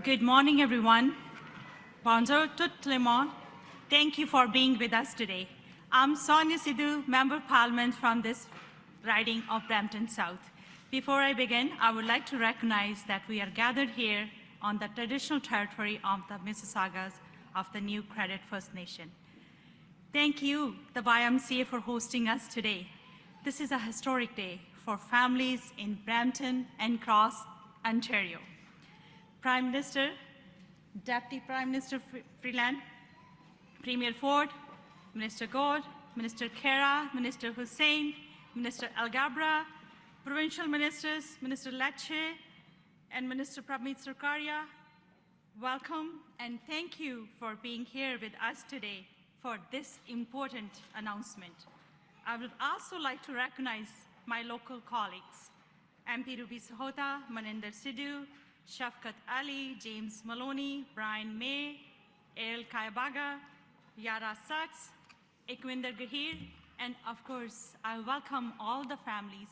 Good morning, everyone. Bonjour tout le monde. Thank you for being with us today. I'm Sonia Sidhu, Member of Parliament from this riding of Brampton South. Before I begin, I would like to recognize that we are gathered here on the traditional territory of the Mississaugas of the New Credit First Nation. Thank you, the YMCA, for hosting us today. This is a historic day for families in Brampton and across Ontario. Prime Minister, Deputy Prime Minister Freeland, Premier Ford, Minister Gould, Minister Kara, Minister Hussain, Minister Alghabra, Provincial Ministers, Minister Lecce, and Minister Prabmeet Sarkaria, welcome and thank you for being here with us today for this important announcement. I would also like to recognize my local colleagues, MP Ruby Sahota, Maninder Sidhu, Shafkat Ali, James Maloney, Brian May, El Kaibaga, Yara Sachs, Ekwinder Gahir, and of course, I welcome all the families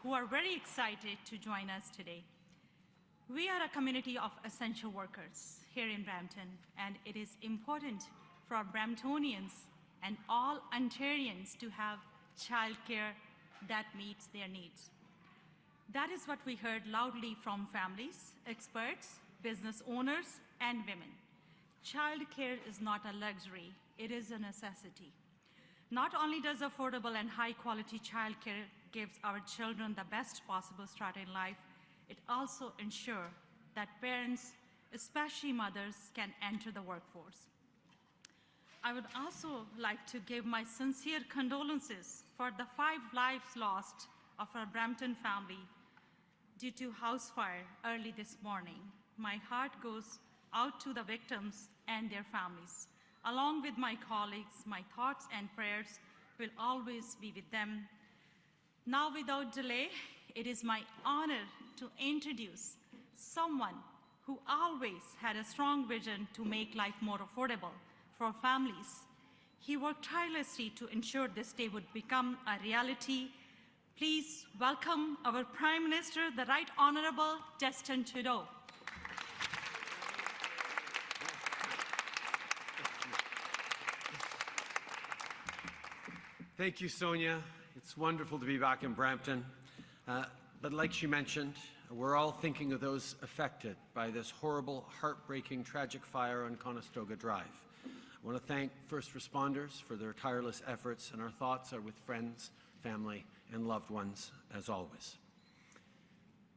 who are very excited to join us today. We are a community of essential workers here in Brampton, and it is important for Bramptonians and all Ontarians to have childcare that meets their needs. That is what we heard loudly from families, experts, business owners, and women. Childcare is not a luxury, it is a necessity. Not only does affordable and high-quality childcare gives our children the best possible start in life, it also ensures that parents, especially mothers, can enter the workforce. I would also like to give my sincere condolences for the 5 lives lost of our Brampton family due to house fire early this morning. My heart goes out to the victims and their families. Along with my colleagues, my thoughts and prayers will always be with them. Now, without delay, it is my honor to introduce someone who always had a strong vision to make life more affordable for families. He worked tirelessly to ensure this day would become a reality. Please welcome our Prime Minister, the Right Honourable Justin Trudeau. Thank you, Sonia. It's wonderful to be back in Brampton. But like she mentioned, we're all thinking of those affected by this horrible, heartbreaking, tragic fire on Conestoga Drive. I want to thank first responders for their tireless efforts, and our thoughts are with friends, family, and loved ones, as always.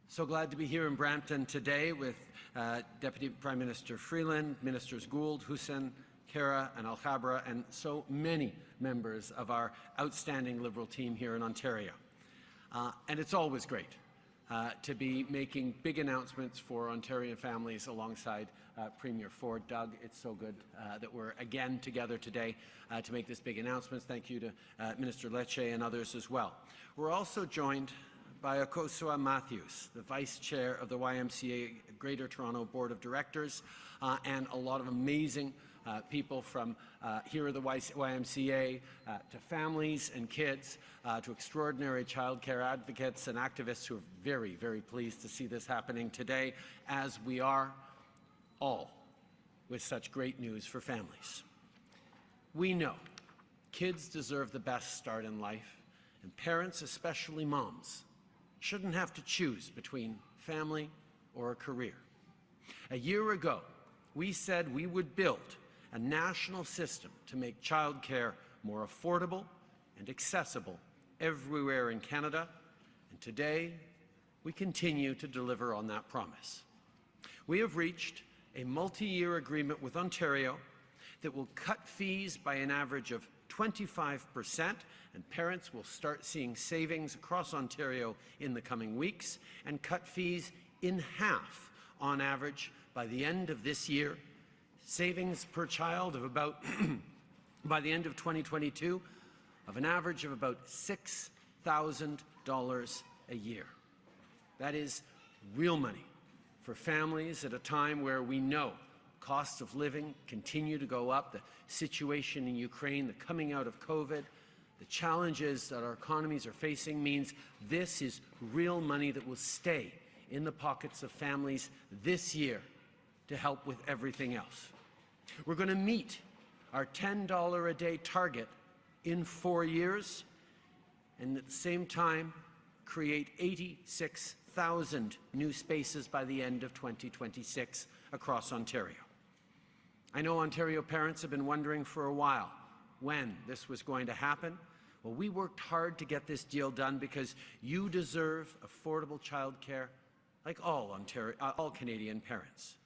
So glad to be here in Brampton today with Deputy Prime Minister Freeland, Ministers Gould, Hussain, Kara, and Alghabra, and so many members of our outstanding Liberal team here in Ontario. And it's always great to be making big announcements for Ontarian families alongside Premier Ford. Doug, it's so good that we're again together today to make this big announcement. Thank you to Minister Lecce and others as well. We're also joined by Akosua Matthews, the Vice Chair of the YMCA Greater Toronto Board of Directors, and a lot of amazing people from here at the YMCA, to families and kids, to extraordinary childcare advocates and activists who are very, very pleased to see this happening today, as we are all with such great news for families. We know kids deserve the best start in life, and parents, especially moms, shouldn't have to choose between family or a career. A year ago, we said we would build a national system to make childcare more affordable and accessible everywhere in Canada, and today we continue to deliver on that promise. We have reached a multi-year agreement with Ontario that will cut fees by an average of 25%, and parents will start seeing savings across Ontario in the coming weeks, and cut fees in half on average by the end of this year. Savings per child of about, by the end of 2022, of an average of about $6,000 a year. That is real money for families at a time where we know costs of living continue to go up, the situation in Ukraine, the coming out of COVID, the challenges that our economies are facing means this is real money that will stay in the pockets of families this year to help with everything else. We're going to meet our $10 a day target in 4 years, and at the same time create 86,000 new spaces by the end of 2026 across Ontario. I know Ontario parents have been wondering for a while when this was going to happen. Well, we worked hard to get this deal done because you deserve affordable childcare like all Canadian parents.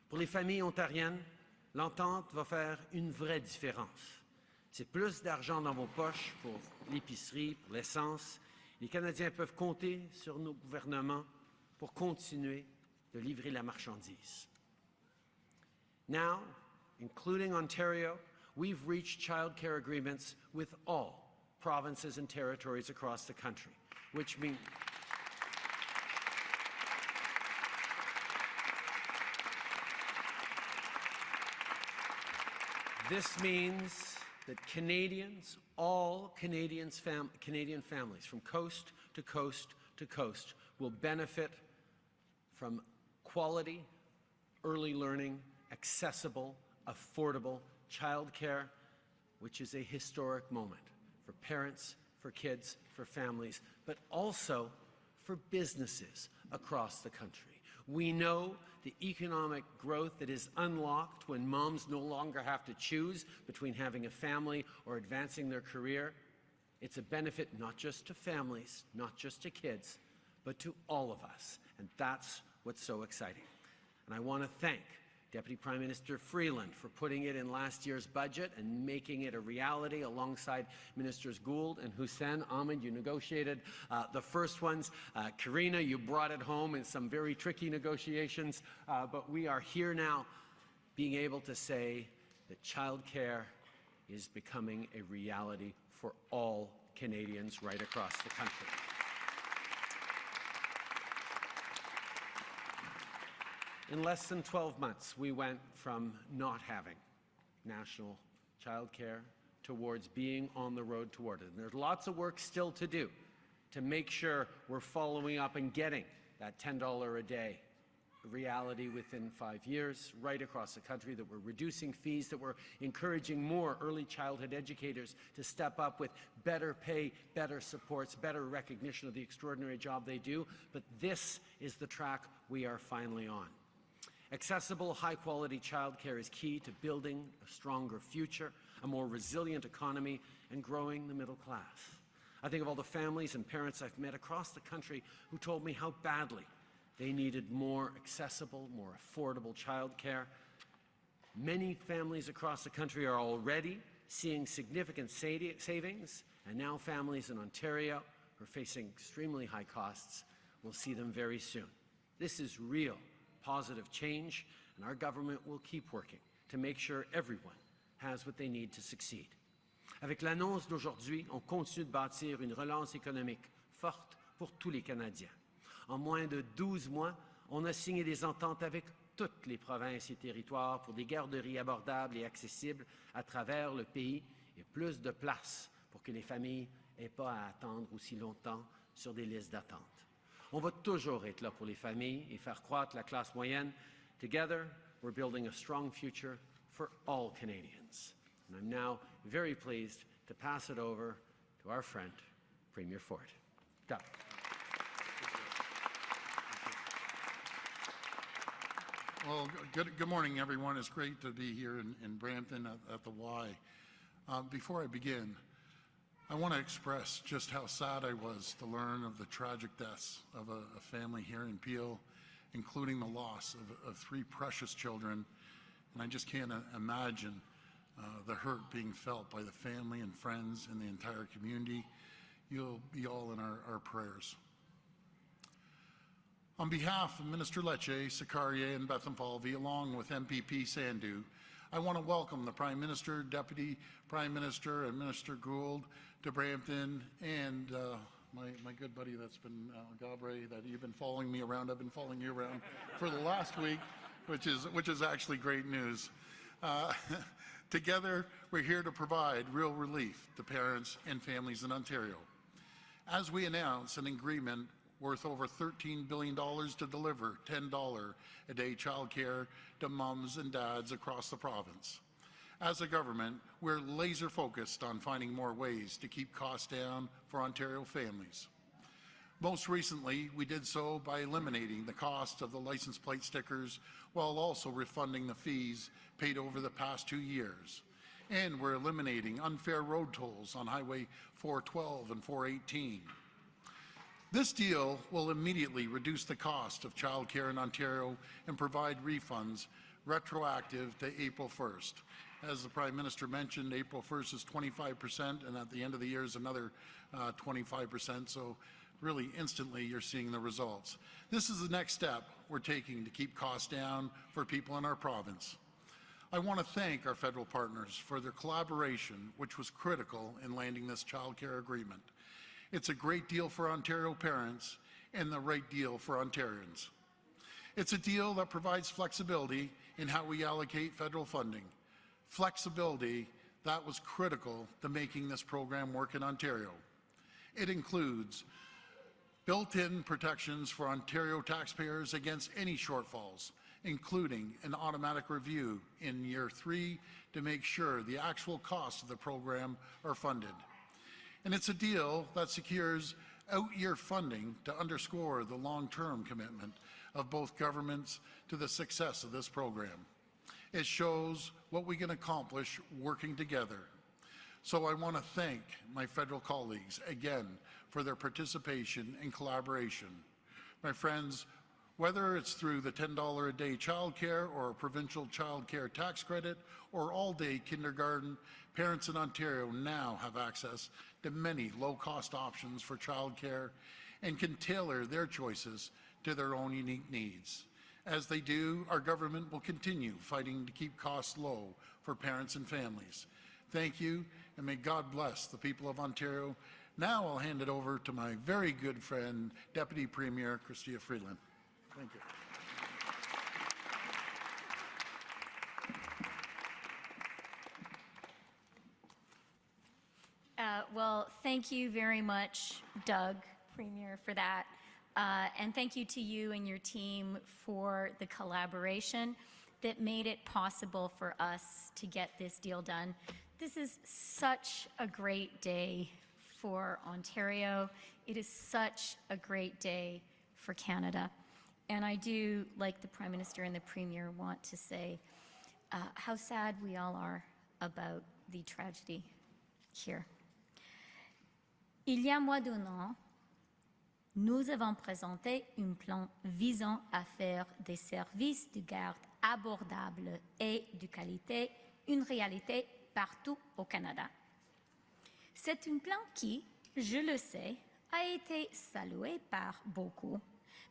Pour les familles ontariennes, l'entente va faire une vraie différence. C'est plus d'argent dans vos poches pour l'épicerie, pour l'essence. Les Canadiens peuvent compter sur nos gouvernements pour continuer de livrer la marchandise. Now, including Ontario, we've reached childcare agreements with all provinces and territories across the country, which means this means that Canadians, all Canadian families from coast to coast to coast will benefit from quality, early learning, accessible, affordable childcare, which is a historic moment for parents, for kids, for families, but also for businesses across the country. We know the economic growth that is unlocked when moms no longer have to choose between having a family or advancing their career. It's a benefit not just to families, not just to kids, but to all of us. And that's what's so exciting. And I want to thank Deputy Prime Minister Freeland for putting it in last year's budget and making it a reality alongside Ministers Gould and Hussein. Ahmed, you negotiated the first ones. Karina, you brought it home in some very tricky negotiations. But we are here now being able to say that childcare is becoming a reality for all Canadians right across the country. In less than 12 months, we went from not having national childcare towards being on the road toward it. And there's lots of work still to do to make sure we're following up and getting that $10 a day reality within 5 years right across the country, that we're reducing fees, that we're encouraging more early childhood educators to step up with better pay, better supports, better recognition of the extraordinary job they do. But this is the track we are finally on. Accessible, high-quality childcare is key to building a stronger future, a more resilient economy, and growing the middle class. I think of all the families and parents I've met across the country who told me how badly they needed more accessible, more affordable childcare. Many families across the country are already seeing significant savings, and now families in Ontario who are facing extremely high costs will see them very soon. This is real positive change, and our government will keep working to make sure everyone has what they need to succeed. Avec l'annonce d'aujourd'hui, on continue de bâtir une relance économique forte pour tous les Canadiens. En moins de 12 mois, on a signé des ententes avec toutes les provinces et territoires pour des garderies abordables et accessibles à travers le pays et plus de place pour que les familles n'aient pas à attendre aussi longtemps sur des listes d'attente. On va toujours être là pour les familles et faire croître la classe moyenne. Together, we're building a strong future for all Canadians. And I'm now very pleased to pass it over to our friend, Premier Ford. Doug. Well, good morning, everyone. It's great to be here in Brampton at the Y. Before I begin, I want to express just how sad I was to learn of the tragic deaths of a family here in Peel, including the loss of 3 precious children. And I just can't imagine the hurt being felt by the family and friends and the entire community. You'll be all in our prayers. On behalf of Minister Lecce, Sarkaria, and Bethenfalvy, along with MPP Sandhu, I want to welcome the Prime Minister, Deputy Prime Minister, and Minister Gould to Brampton, and my good buddy that's been, Gabre, that you've been following me around. I've been following you around for the last week, which is actually great news. Together, we're here to provide real relief to parents and families in Ontario. As we announce an agreement worth over $13 billion to deliver $10 a day childcare to mums and dads across the province. As a government, we're laser focused on finding more ways to keep costs down for Ontario families. Most recently, we did so by eliminating the cost of the license plate stickers while also refunding the fees paid over the past 2 years. And we're eliminating unfair road tolls on Highway 412 and 418. This deal will immediately reduce the cost of childcare in Ontario and provide refunds retroactive to April 1st. As the Prime Minister mentioned, April 1st is 25%, and at the end of the year is another 25%. So really instantly you're seeing the results. This is the next step we're taking to keep costs down for people in our province. I want to thank our federal partners for their collaboration, which was critical in landing this childcare agreement. It's a great deal for Ontario parents and the right deal for Ontarians. It's a deal that provides flexibility in how we allocate federal funding. Flexibility that was critical to making this program work in Ontario. It includes built-in protections for Ontario taxpayers against any shortfalls, including an automatic review in year 3 to make sure the actual costs of the program are funded. And it's a deal that secures out-year funding to underscore the long-term commitment of both governments to the success of this program. It shows what we can accomplish working together. So I want to thank my federal colleagues again for their participation and collaboration. My friends, whether it's through the $10 a day childcare or a provincial childcare tax credit or all-day kindergarten, parents in Ontario now have access to many low-cost options for childcare and can tailor their choices to their own unique needs. As they do, our government will continue fighting to keep costs low for parents and families. Thank you, and may God bless the people of Ontario. Now I'll hand it over to my very good friend, Deputy Premier Chrystia Freeland. Thank you. Well, thank you very much, Doug, Premier, for that. And thank you to you and your team for the collaboration that made it possible for us to get this deal done. This is such a great day for Ontario. It is such a great day for Canada. And I do, like the Prime Minister and the Premier, want to say how sad we all are about the tragedy here. Il y a moins d'un an, nous avons présenté un plan visant à faire des services de garde abordables et de qualité une réalité partout au Canada. C'est un plan qui, je le sais, a été salué par beaucoup,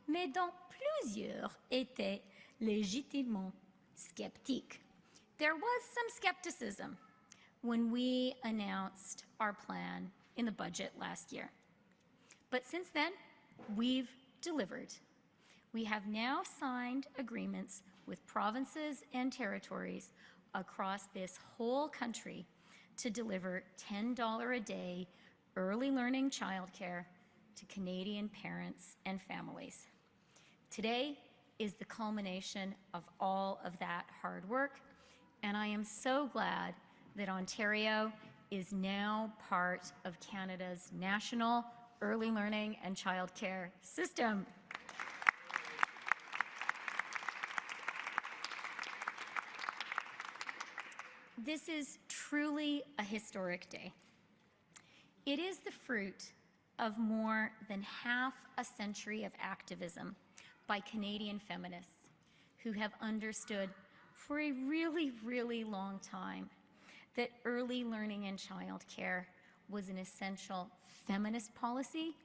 mais dont plusieurs étaient légitimement sceptiques. There was some skepticism when we announced our plan in the budget last year. But since then, we've delivered. We have now signed agreements with provinces and territories across this whole country to deliver $10 a day early learning childcare to Canadian parents and families. Today is the culmination of all of that hard work, and I am so glad that Ontario is now part of Canada's national early learning and childcare system. This is truly a historic day. It is the fruit of more than half a century of activism by Canadian feminists who have understood for a really, really long time that early learning and childcare was an essential feminist policy,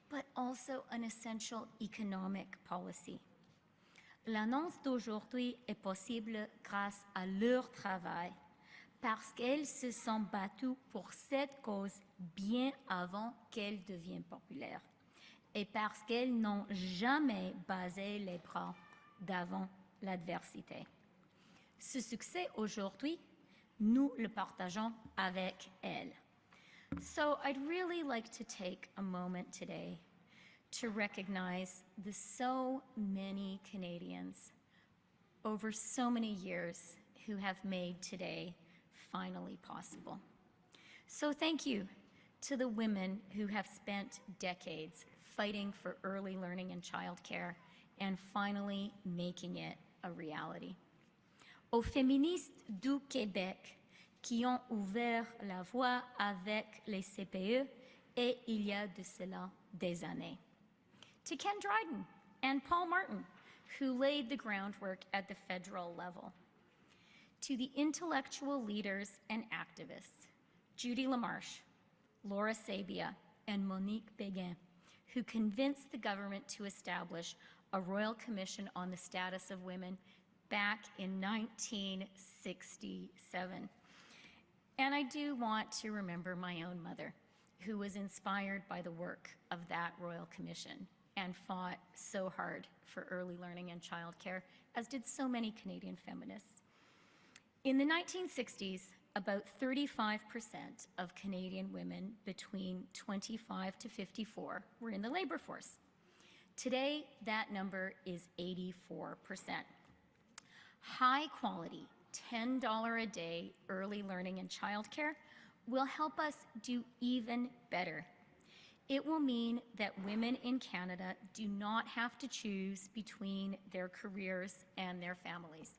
but also an essential economic policy. L'annonce d'aujourd'hui est possible grâce à leur travail, parce qu'elles se sont battues pour cette cause bien avant qu'elle devienne populaire, et parce qu'elles n'ont jamais basé les bras devant l'adversité. Ce succès aujourd'hui, nous le partageons avec elles. So I'd really like to take a moment today to recognize the so many Canadians over so many years who have made today finally possible. So thank you to the women who have spent decades fighting for early learning and childcare and finally making it a reality. Aux féministes du Québec qui ont ouvert la voie avec les CPE et il y a de cela des années. To Ken Dryden and Paul Martin, who laid the groundwork at the federal level. To the intellectual leaders and activists, Judy LaMarche, Laura Sabia, and Monique Béguin, who convinced the government to establish a Royal Commission on the Status of Women back in 1967. And I do want to remember my own mother, who was inspired by the work of that Royal Commission and fought so hard for early learning and childcare, as did so many Canadian feminists. In the 1960s, about 35% of Canadian women between 25 to 54 were in the labor force. Today, that number is 84%. High quality, $10 a day early learning and childcare will help us do even better. It will mean that women in Canada do not have to choose between their careers and their families.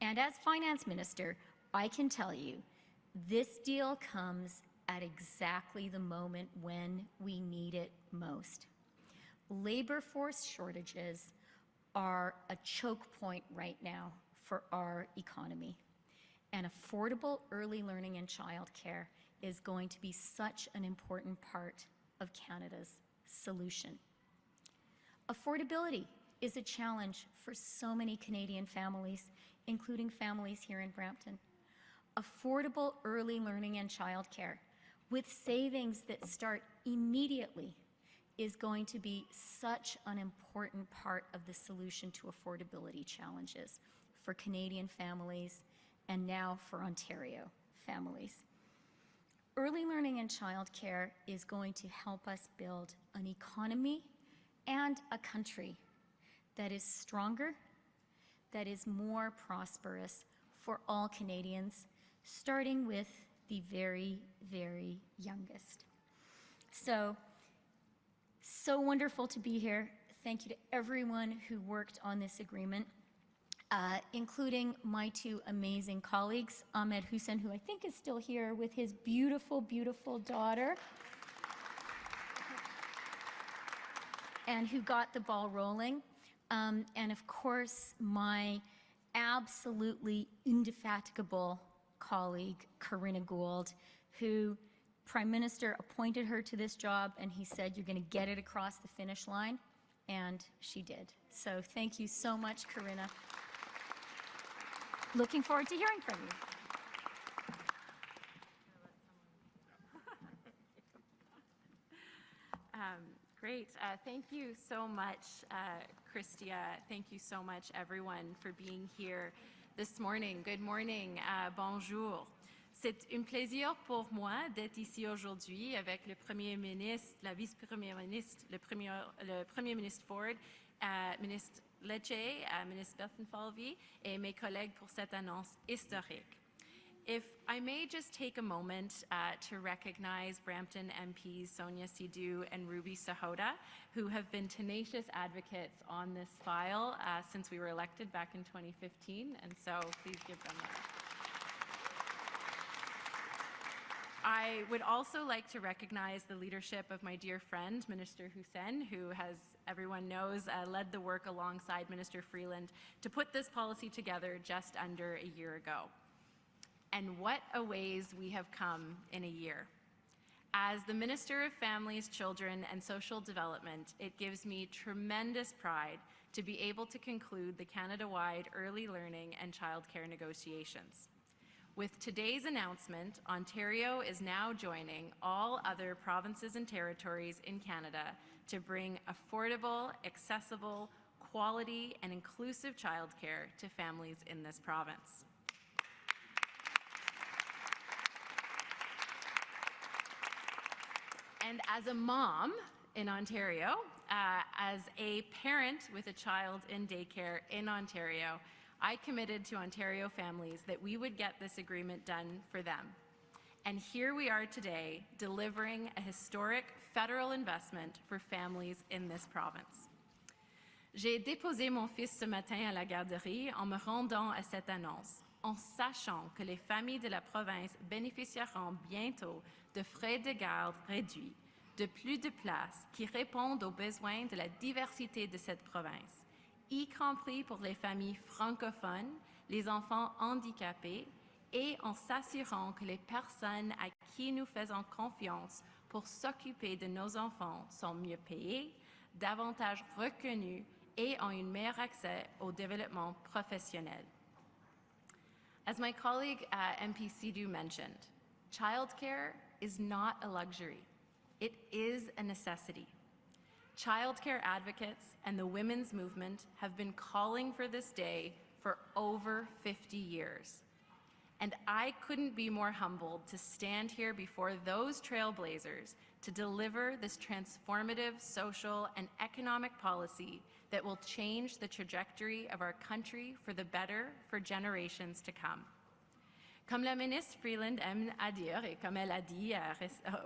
And as Finance Minister, I can tell you, this deal comes at exactly the moment when we need it most. Labor force shortages are a choke point right now for our economy. And affordable early learning and childcare is going to be such an important part of Canada's solution. Affordability is a challenge for so many Canadian families, including families here in Brampton. Affordable early learning and childcare with savings that start immediately is going to be such an important part of the solution to affordability challenges for Canadian families and now for Ontario families. Early learning and childcare is going to help us build an economy and a country that is stronger, that is more prosperous for all Canadians, starting with the very, very youngest. So wonderful to be here. Thank you to everyone who worked on this agreement, including my two amazing colleagues, Ahmed Hussein, who I think is still here with his beautiful, beautiful daughter, and who got the ball rolling. And of course, my absolutely indefatigable colleague, Karina Gould, who Prime Minister appointed her to this job, and he said, you're going to get it across the finish line, and she did. So thank you so much, Karina. Looking forward to hearing from you. Great. Thank you so much, Chrystia. Thank you so much, everyone, for being here this morning. Good morning. Bonjour. C'est un plaisir pour moi d'être ici aujourd'hui avec le Premier ministre, la Vice-Première ministre, le Premier ministre Ford, ministre Lecce, ministre Berton-Falvey et mes collègues pour cette annonce historique. If I may just take a moment to recognize Brampton MPs Sonia Sidhu and Ruby Sahota, who have been tenacious advocates on this file since we were elected back in 2015, and so please give them that. I would also like to recognize the leadership of my dear friend, Minister Hussein, who, as everyone knows, led the work alongside Minister Freeland to put this policy together just under a year ago. And what a ways we have come in a year. As the Minister of Families, Children and Social Development, it gives me tremendous pride to be able to conclude the Canada-wide early learning and childcare negotiations. With today's announcement, Ontario is now joining all other provinces and territories in Canada to bring affordable, accessible, quality, and inclusive childcare to families in this province. And as a mom in Ontario, as a parent with a child in daycare in Ontario, I committed to Ontario families that we would get this agreement done for them. And here we are today, delivering a historic federal investment for families in this province. J'ai déposé mon fils ce matin à la garderie en me rendant à cette annonce, en sachant que les familles de la province bénéficieront bientôt de frais de garde réduits, de plus de places qui répondent aux besoins de la diversité de cette province, y compris pour les familles francophones, les enfants handicapés, et en s'assurant que les personnes à qui nous faisons confiance pour s'occuper de nos enfants sont mieux payées, davantage reconnues et ont un meilleur accès au développement professionnel. As my colleague MP Sidhu mentioned, childcare is not a luxury. It is a necessity. Childcare advocates and the women's movement have been calling for this day for over 50 years. And I couldn't be more humbled to stand here before those trailblazers to deliver this transformative social and economic policy that will change the trajectory of our country for the better for generations to come. Comme la ministre Freeland aime à dire, et comme elle a dit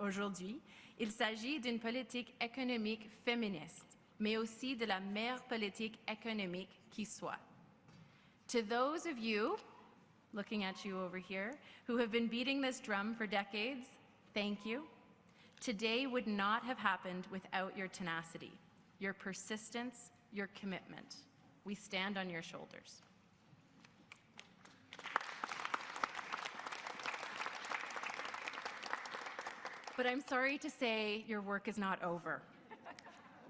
aujourd'hui, il s'agit d'une politique économique féministe, mais aussi de la meilleure politique économique qui soit. To those of you, looking at you over here, who have been beating this drum for decades, thank you. Today would not have happened without your tenacity, your persistence, your commitment. We stand on your shoulders. But I'm sorry to say your work is not over.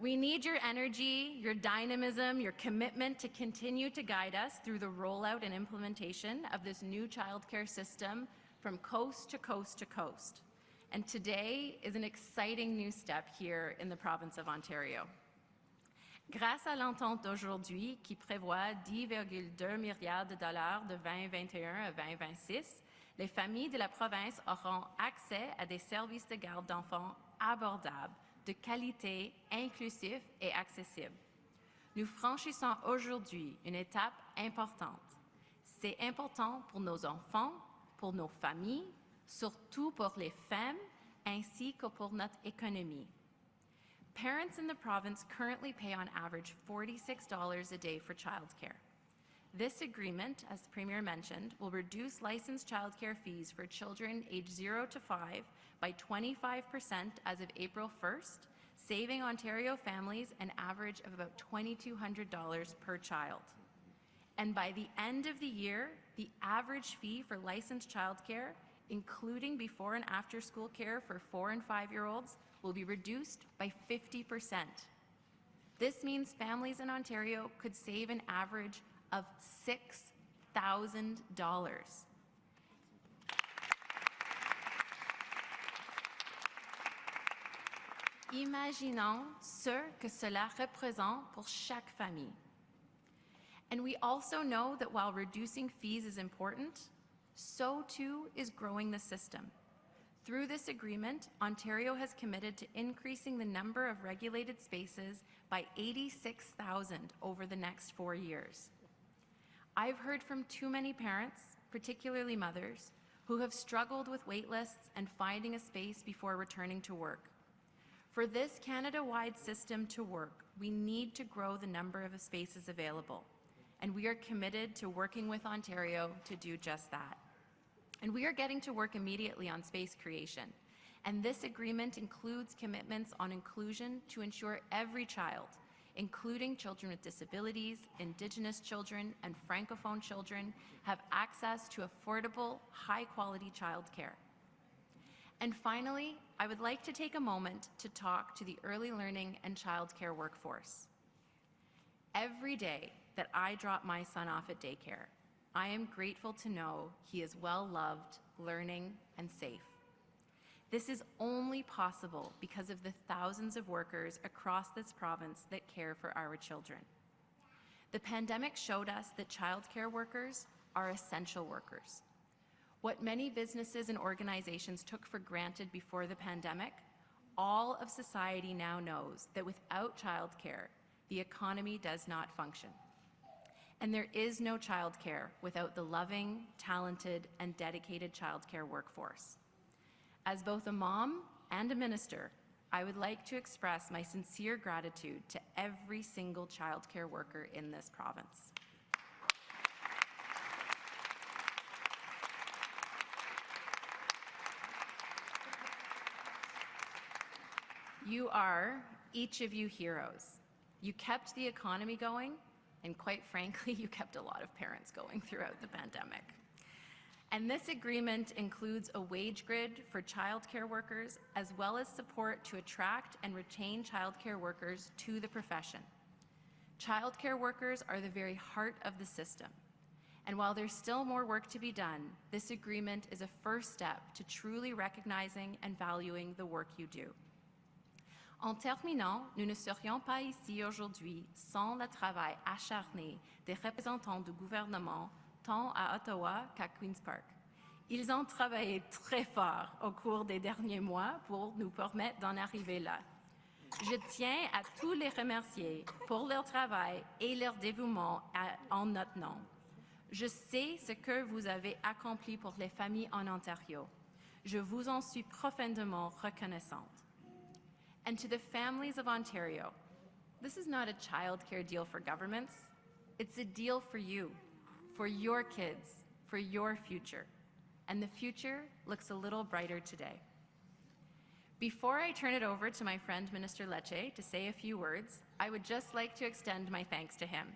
We need your energy, your dynamism, your commitment to continue to guide us through the rollout and implementation of this new childcare system from coast to coast to coast. And today is an exciting new step here in the province of Ontario. Grâce à l'entente d'aujourd'hui qui prévoit 10,2 milliards de dollars de 2021 à 2026, les familles de la province auront accès à des services de garde d'enfants abordables, de qualité, inclusifs et accessibles. Nous franchissons aujourd'hui une étape importante. C'est important pour nos enfants, pour nos familles, surtout pour les femmes, ainsi que pour notre économie. Parents in the province currently pay on average $46 a day for childcare. This agreement, as the Premier mentioned, will reduce licensed childcare fees for children aged 0 to 5 by 25% as of April 1st, saving Ontario families an average of about $2,200 per child. And by the end of the year, the average fee for licensed childcare, including before and after school care for 4- and 5-year-olds, will be reduced by 50%. This means families in Ontario could save an average of $6,000. Imaginons ce que cela représente pour chaque famille. And we also know that while reducing fees is important, so too is growing the system. Through this agreement, Ontario has committed to increasing the number of regulated spaces by 86,000 over the next 4 years. I've heard from too many parents, particularly mothers, who have struggled with wait lists and finding a space before returning to work. For this Canada-wide system to work, we need to grow the number of spaces available, and we are committed to working with Ontario to do just that. And we are getting to work immediately on space creation, and this agreement includes commitments on inclusion to ensure every child, including children with disabilities, Indigenous children, and Francophone children, have access to affordable, high-quality childcare. And finally, I would like to take a moment to talk to the early learning and childcare workforce. Every day that I drop my son off at daycare, I am grateful to know he is well-loved, learning, and safe. This is only possible because of the thousands of workers across this province that care for our children. The pandemic showed us that childcare workers are essential workers. What many businesses and organizations took for granted before the pandemic All of society now knows that without childcare, the economy does not function. And there is no childcare without the loving, talented, and dedicated childcare workforce. As both a mom and a minister, I would like to express my sincere gratitude to every single childcare worker in this province. You are, each of you, heroes. You kept the economy going, and quite frankly, you kept a lot of parents going throughout the pandemic. And this agreement includes a wage grid for childcare workers, as well as support to attract and retain childcare workers to the profession. Childcare workers are the very heart of the system. And while there's still more work to be done, this agreement is a first step to truly recognizing and valuing the work you do. En terminant, nous ne serions pas ici aujourd'hui sans le travail acharné des représentants du gouvernement, tant à Ottawa qu'à Queen's Park. Ils ont travaillé très fort au cours des derniers mois pour nous permettre d'en arriver là. Je tiens à tous les remercier pour leur travail et leur dévouement en notre nom. Je sais ce que vous avez accompli pour les familles en Ontario. Je vous en suis profondément reconnaissante. And to the families of Ontario, this is not a childcare deal for governments. It's a deal for you, for your kids, for your future. And the future looks a little brighter today. Before I turn it over to my friend Minister Lecce to say a few words, I would just like to extend my thanks to him.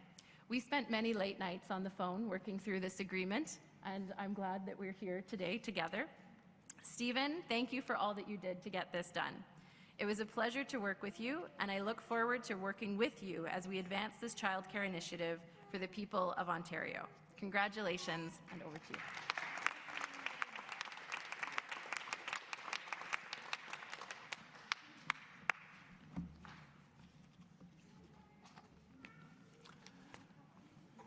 We spent many late nights on the phone working through this agreement, and I'm glad that we're here today together. Stephen, thank you for all that you did to get this done. It was a pleasure to work with you, and I look forward to working with you as we advance this childcare initiative for the people of Ontario. Congratulations, and over to you.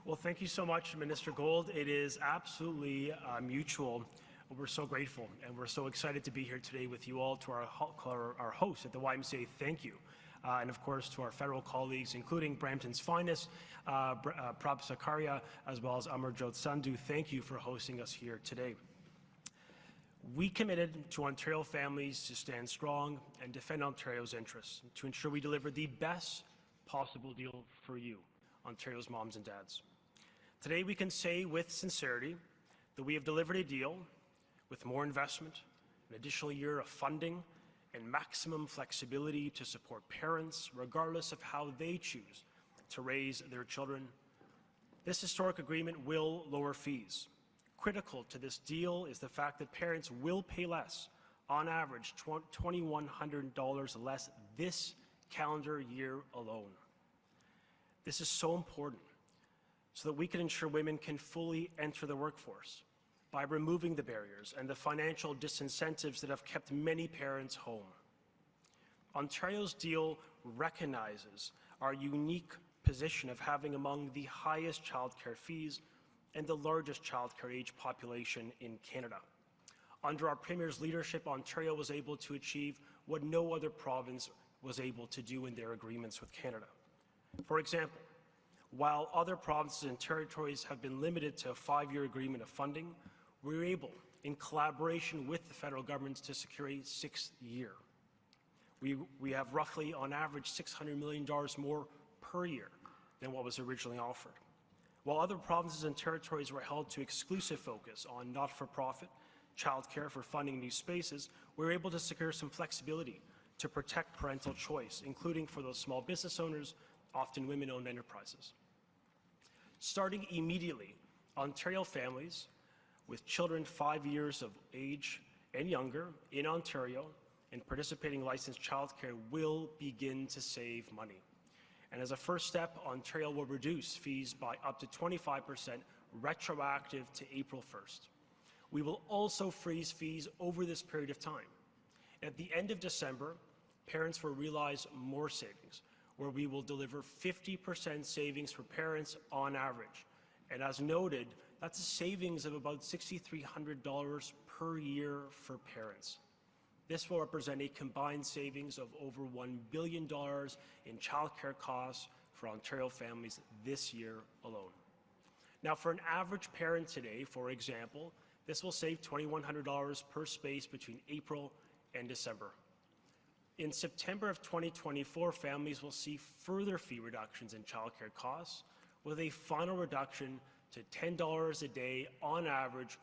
Well, thank you so much, Minister Gould. It is absolutely mutual. We're so grateful, and we're so excited to be here today with you all. To our host at the YMCA, thank you. And of course, to our federal colleagues, including Brampton's finest, Prabmeet Sarkaria, as well as Amarjot Sandhu, thank you for hosting us here today. We committed to Ontario families to stand strong and defend Ontario's interests, to ensure we deliver the best possible deal for you, Ontario's moms and dads. Today, we can say with sincerity that we have delivered a deal with more investment, an additional year of funding, and maximum flexibility to support parents, regardless of how they choose to raise their children. This historic agreement will lower fees. Critical to this deal is the fact that parents will pay less, on average $2,100 less this calendar year alone. This is so important so that we can ensure women can fully enter the workforce by removing the barriers and the financial disincentives that have kept many parents home. Ontario's deal recognizes our unique position of having among the highest childcare fees and the largest childcare age population in Canada. Under our Premier's leadership, Ontario was able to achieve what no other province was able to do in their agreements with Canada. For example, while other provinces and territories have been limited to a 5-year agreement of funding, we were able, in collaboration with the federal government, to secure a 6th year. We have roughly, on average, $600 million more per year than what was originally offered. While other provinces and territories were held to exclusive focus on not-for-profit childcare for funding new spaces, we were able to secure some flexibility to protect parental choice, including for those small business owners, often women-owned enterprises. Starting immediately, Ontario families with children 5 years of age and younger in Ontario and participating licensed childcare will begin to save money. And as a first step, Ontario will reduce fees by up to 25% retroactive to April 1st. We will also freeze fees over this period of time. At the end of December, parents will realize more savings, where we will deliver 50% savings for parents on average. And as noted, that's a savings of about $6,300 per year for parents. This will represent a combined savings of over $1 billion in childcare costs for Ontario families this year alone. Now, for an average parent today, for example, this will save $2,100 per space between April and December. In September of 2024, families will see further fee reductions in childcare costs, with a final reduction to $10 a day on average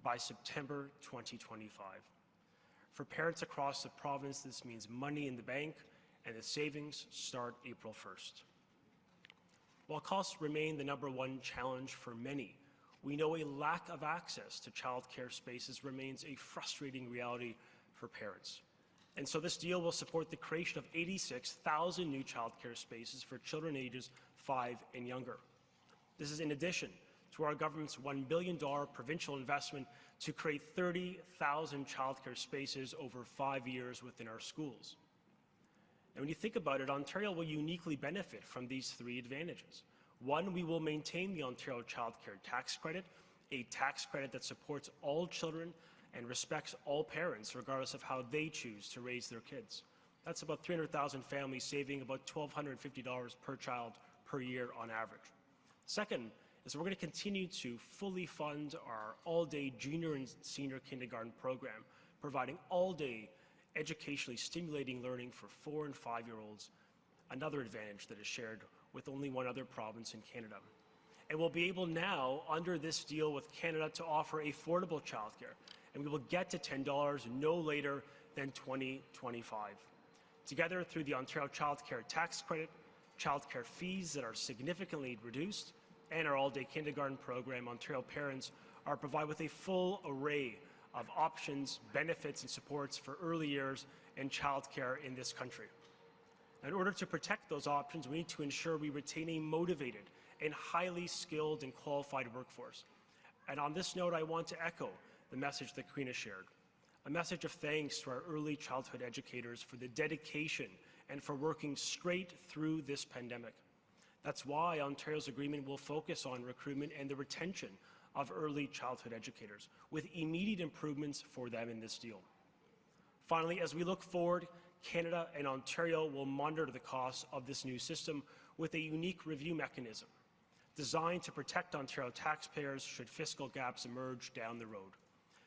by September 2025. For parents across the province, this means money in the bank, and the savings start April 1st. While costs remain the #1 challenge for many, we know a lack of access to childcare spaces remains a frustrating reality for parents. And so this deal will support the creation of 86,000 new childcare spaces for children ages 5 and younger. This is in addition to our government's $1 billion provincial investment to create 30,000 childcare spaces over 5 years within our schools. And when you think about it, Ontario will uniquely benefit from these 3 advantages. 1, we will maintain the Ontario Childcare Tax Credit, a tax credit that supports all children and respects all parents, regardless of how they choose to raise their kids. That's about 300,000 families saving about $1,250 per child per year on average. Second is we're going to continue to fully fund our all-day junior and senior kindergarten program, providing all-day educationally stimulating learning for 4- and 5-year-olds, another advantage that is shared with only one other province in Canada. And we'll be able now, under this deal with Canada, to offer affordable childcare, and we will get to $10 no later than 2025. Together, through the Ontario Childcare Tax Credit, childcare fees that are significantly reduced, and our all-day kindergarten program, Ontario parents are provided with a full array of options, benefits, and supports for early years and childcare in this country. In order to protect those options, we need to ensure we retain a motivated and highly skilled and qualified workforce. And on this note, I want to echo the message that Karina shared, a message of thanks to our early childhood educators for the dedication and for working straight through this pandemic. That's why Ontario's agreement will focus on recruitment and the retention of early childhood educators, with immediate improvements for them in this deal. Finally, as we look forward, Canada and Ontario will monitor the costs of this new system with a unique review mechanism designed to protect Ontario taxpayers should fiscal gaps emerge down the road.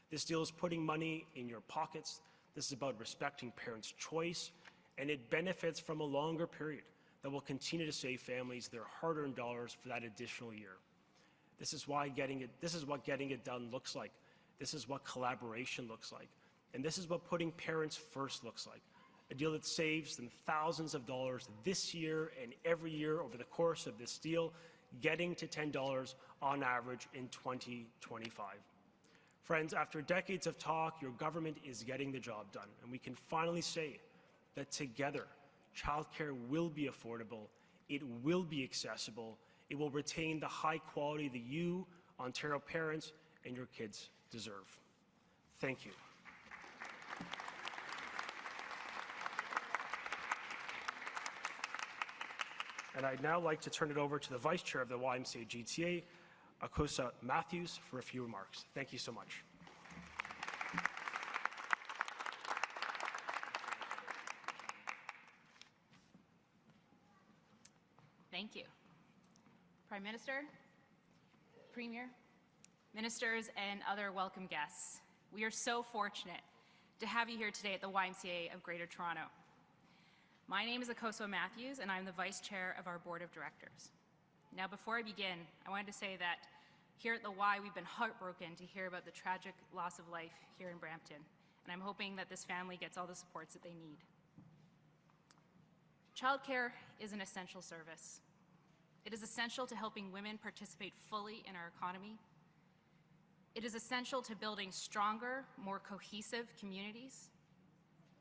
This deal is putting money in your pockets. This is about respecting parents' choice, and it benefits from a longer period that will continue to save families their hard-earned dollars for that additional year. This is what getting it done looks like. This is what collaboration looks like. And this is what putting parents first looks like. A deal that saves them thousands of dollars this year and every year over the course of this deal, getting to $10 on average in 2025. Friends, after decades of talk, your government is getting the job done, and we can finally say that together, childcare will be affordable, it will be accessible, it will retain the high quality that you, Ontario parents, and your kids deserve. Thank you. And I'd now like to turn it over to the Vice Chair of the YMCA GTA, Akosua Matthews, for a few remarks. Thank you so much. Thank you. Prime Minister, Premier, Ministers, and other welcome guests. We are so fortunate to have you here today at the YMCA of Greater Toronto. My name is Akosua Matthews, and I'm the Vice Chair of our Board of Directors. Now, before I begin, I wanted to say that here at the Y, we've been heartbroken to hear about the tragic loss of life here in Brampton, and I'm hoping that this family gets all the supports that they need. Childcare is an essential service. It is essential to helping women participate fully in our economy. It is essential to building stronger, more cohesive communities.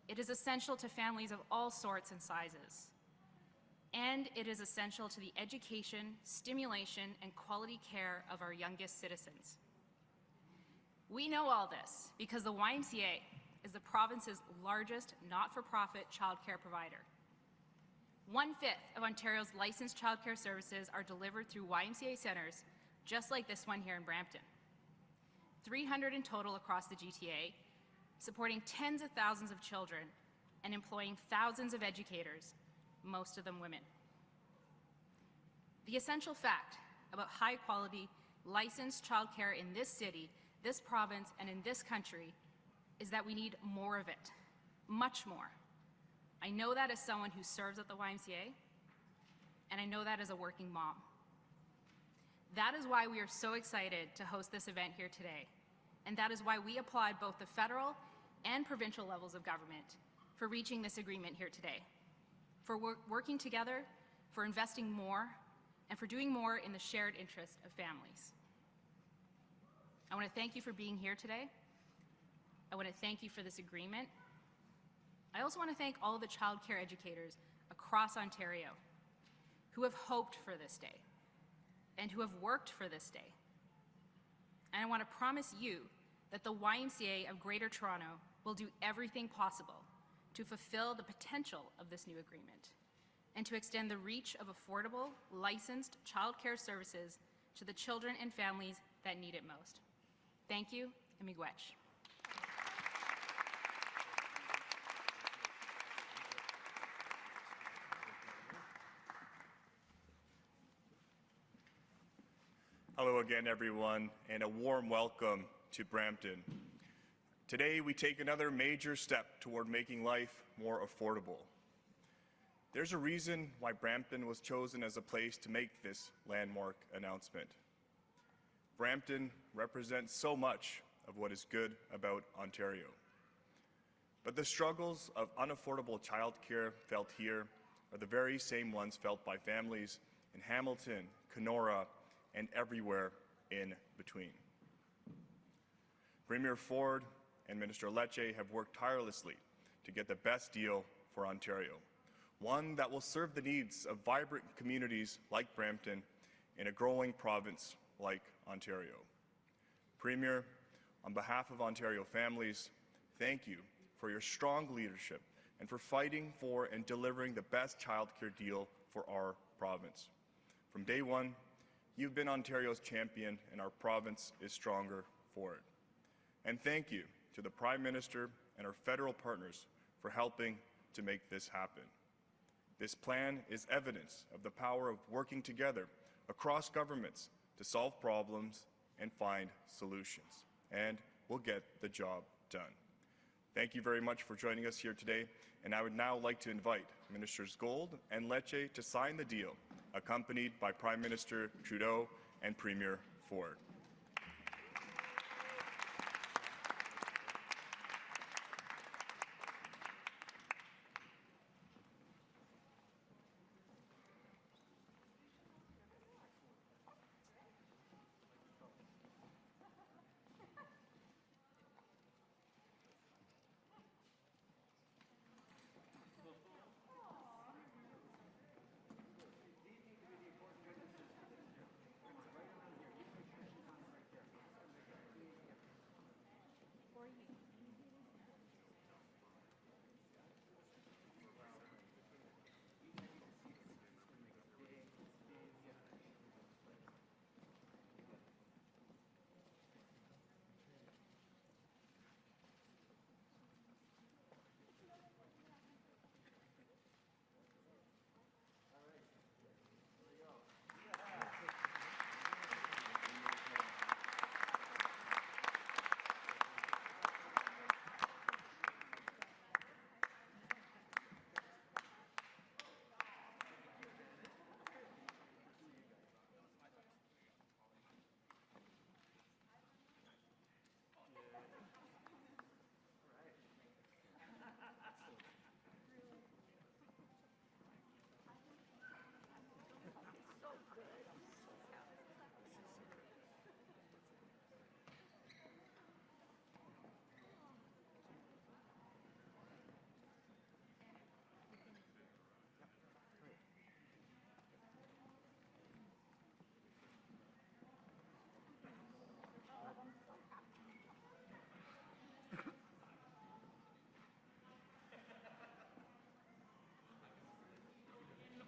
It is essential to families of all sorts and sizes. And it is essential to the education, stimulation, and quality care of our youngest citizens. We know all this because the YMCA is the province's largest not-for-profit childcare provider. 1/5 of Ontario's licensed childcare services are delivered through YMCA centres, just like this one here in Brampton. 300 in total across the GTA, supporting tens of thousands of children, and employing thousands of educators, most of them women. The essential fact about high-quality, licensed childcare in this city, this province, and in this country is that we need more of it, much more. I know that as someone who serves at the YMCA, and I know that as a working mom. That is why we are so excited to host this event here today, and that is why we applaud both the federal and provincial levels of government for reaching this agreement here today, for working together, for investing more, and for doing more in the shared interest of families. I want to thank you for being here today. I want to thank you for this agreement. I also want to thank all of the childcare educators across Ontario who have hoped for this day and who have worked for this day. And I want to promise you that the YMCA of Greater Toronto will do everything possible to fulfill the potential of this new agreement and to extend the reach of affordable, licensed childcare services to the children and families that need it most. Thank you, and miigwech. Hello again, everyone, and a warm welcome to Brampton. Today, we take another major step toward making life more affordable. There's a reason why Brampton was chosen as a place to make this landmark announcement. Brampton represents so much of what is good about Ontario. But the struggles of unaffordable childcare felt here are the very same ones felt by families in Hamilton, Kenora, and everywhere in between. Premier Ford and Minister Lecce have worked tirelessly to get the best deal for Ontario, one that will serve the needs of vibrant communities like Brampton in a growing province like Ontario. Premier, on behalf of Ontario families, thank you for your strong leadership and for fighting for and delivering the best childcare deal for our province. From day one, you've been Ontario's champion, and our province is stronger for it. And thank you to the Prime Minister and our federal partners for helping to make this happen. This plan is evidence of the power of working together across governments to solve problems and find solutions, and we'll get the job done. Thank you very much for joining us here today, and I would now like to invite Ministers Gould and Lecce to sign the deal, accompanied by Prime Minister Trudeau and Premier Ford.